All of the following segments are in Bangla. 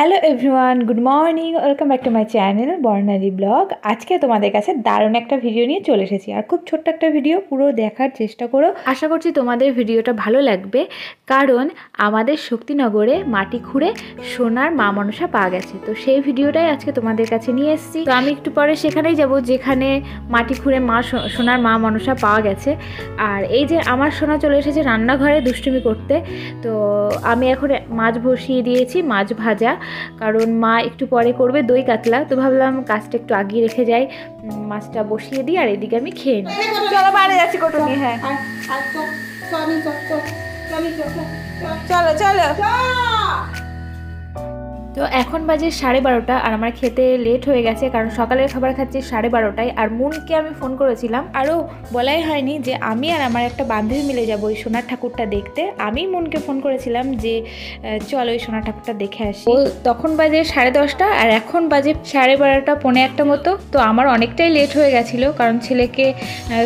Hello everyone, good morning, welcome back to my channel Barnali blog. আজকে তোমাদের কাছে দারুণ একটা ভিডিও নিয়ে চলে এসেছি, আর খুব ছোট্ট একটা ভিডিও, পুরো দেখার চেষ্টা করো। আশা করছি তোমাদের ভিডিওটা ভালো লাগবে, কারণ আমাদের শক্তিনগরে মাটি খুঁড়ে সোনার মা মনসা পাওয়া গেছে। তো সেই ভিডিওটাই আজকে তোমাদের কাছে নিয়ে এসেছি। তো আমি একটু পরে সেখানেই যাব যেখানে মাটি খুঁড়ে সোনার মা মনসা পাওয়া গেছে। আর এই যে আমার সোনা চলে এসেছে রান্নাঘরে দুষ্টুমি করতে। তো আমি এখন মাছ বসিয়ে দিয়েছি, মাছ ভাজা, কারণ মা একটু পরে করবে দই কাতলা। তো ভাবলাম কাজটা একটু আগিয়ে রেখে যাই, মাছটা বসিয়ে দিই, আর এদিকে আমি খেয়ে নিই। চলো বাইরে যাচ্ছি কোটনি। হ্যাঁ চলো চলো। তো এখন বাজে 12:30, আর আমার খেতে লেট হয়ে গেছে, কারণ সকালের খাবার খাচ্ছি 12:30টায়। আর মুনকে আমি ফোন করেছিলাম, আরও বলাই হয়নি যে আমি আর আমার একটা বান্ধবী মিলে যাবো ওই সোনার ঠাকুরটা দেখতে। আমি মুনকে ফোন করেছিলাম যে চলো ওই সোনার ঠাকুরটা দেখে আসি। ও তখন বাজে 10:30, আর এখন বাজে 12:30, 1:45 মতো। তো আমার অনেকটাই লেট হয়ে গেছিলো, কারণ ছেলেকে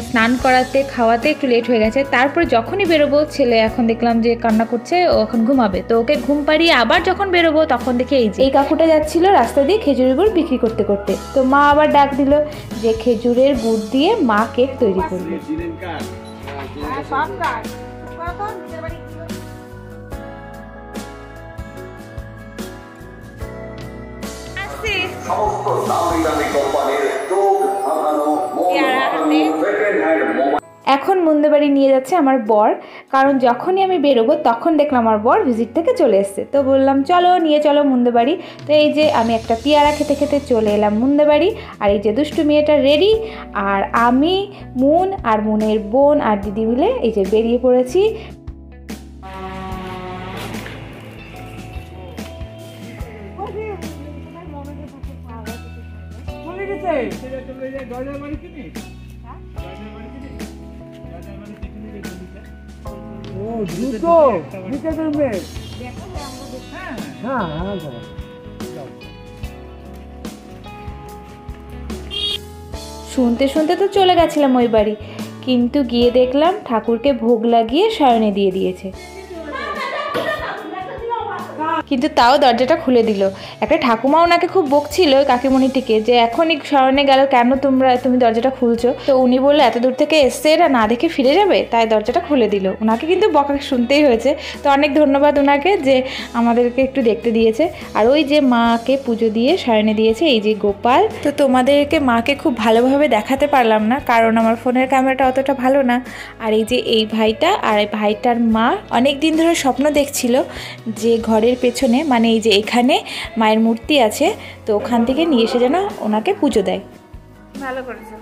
স্নান করাতে খাওয়াতে একটু লেট হয়ে গেছে। তারপরে যখনই বেরোবো, ছেলে এখন দেখলাম যে কান্না করছে, ও এখন ঘুমাবে। তো ওকে ঘুম পাড়িয়ে আবার যখন বেরোবো, তখন দেখে এই কাকুটা যাচ্ছিল রাস্তা দিয়ে খেজুরের গুড় বিক্রি করতে করতে। তো মা আবার ডাক দিল যে খেজুরের গুড় দিয়ে মা কেক তৈরি করবে। এখন মুন্দেবাড়ি নিয়ে যাচ্ছে আমার বর, কারণ যখনই আমি বেরোবো তখন দেখলাম আমার বর ভিজিট থেকে চলে এসছে। তো বললাম চলো নিয়ে চলো মুন্দেবাড়ি। তো এই যে আমি একটা পেয়ারা খেতে খেতে চলে এলাম মুন্দেবাড়ি। আর এই যে দুষ্টু মেয়েটা রেডি, আর আমি, মুন আর মুনের বোন আর দিদি মিলে এই যে বেরিয়ে পড়েছি। শুনতে শুনতে তো চলে গেছিলাম ওই বাড়ি, কিন্তু গিয়ে দেখলাম ঠাকুরকে ভোগ লাগিয়ে শয়নে দিয়ে দিয়েছে। কিন্তু তাও দরজাটা খুলে দিল। একটা ঠাকুমা ওনাকে খুব বকছিল কাকিমণিটিকে, যে এখনই শয়নে গেল কেন তুমি দরজাটা খুলছো। তো উনি বললো এত দূর থেকে এসছে, এরা না দেখে ফিরে যাবে, তাই দরজাটা খুলে দিল। ওনাকে কিন্তু বকা শুনতেই হয়েছে। তো অনেক ধন্যবাদ ওনাকে যে আমাদেরকে একটু দেখতে দিয়েছে। আর ওই যে মাকে পুজো দিয়ে শয়নে দিয়েছে এই যে গোপাল। তো তোমাদেরকে মাকে খুব ভালোভাবে দেখাতে পারলাম না, কারণ আমার ফোনের ক্যামেরাটা অতটা ভালো না। আর এই যে এই ভাইটা আর এই ভাইটার মা অনেক দিন ধরে স্বপ্ন দেখছিল যে ঘরের পেছনে, মানে এই যে এখানে মায়ের মূর্তি আছে, তো ওখান থেকে নিয়ে এসে যেন ওনাকে পুজো দেয়। ভালো করেছে।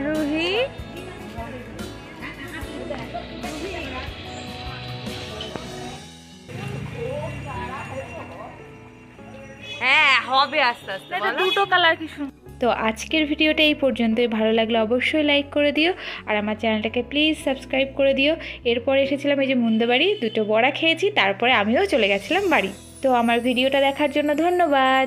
রুহি হ্যাঁ হবে আস্তে আস্তে, দুটো কালার কি সুন্দর। তো আজকের ভিডিওটা এই পর্যন্তই। ভালো লাগলে অবশ্যই লাইক করে দিও, আর আমার চ্যানেলটাকে প্লিজ সাবস্ক্রাইব করে দিও। এরপরে এসেছিলাম এই যে মুন্দেবাড়ি, দুটো বড়া খেয়েছি, তারপরে আমিও চলে গেছিলাম বাড়ি। তো আমার ভিডিওটা দেখার জন্য ধন্যবাদ।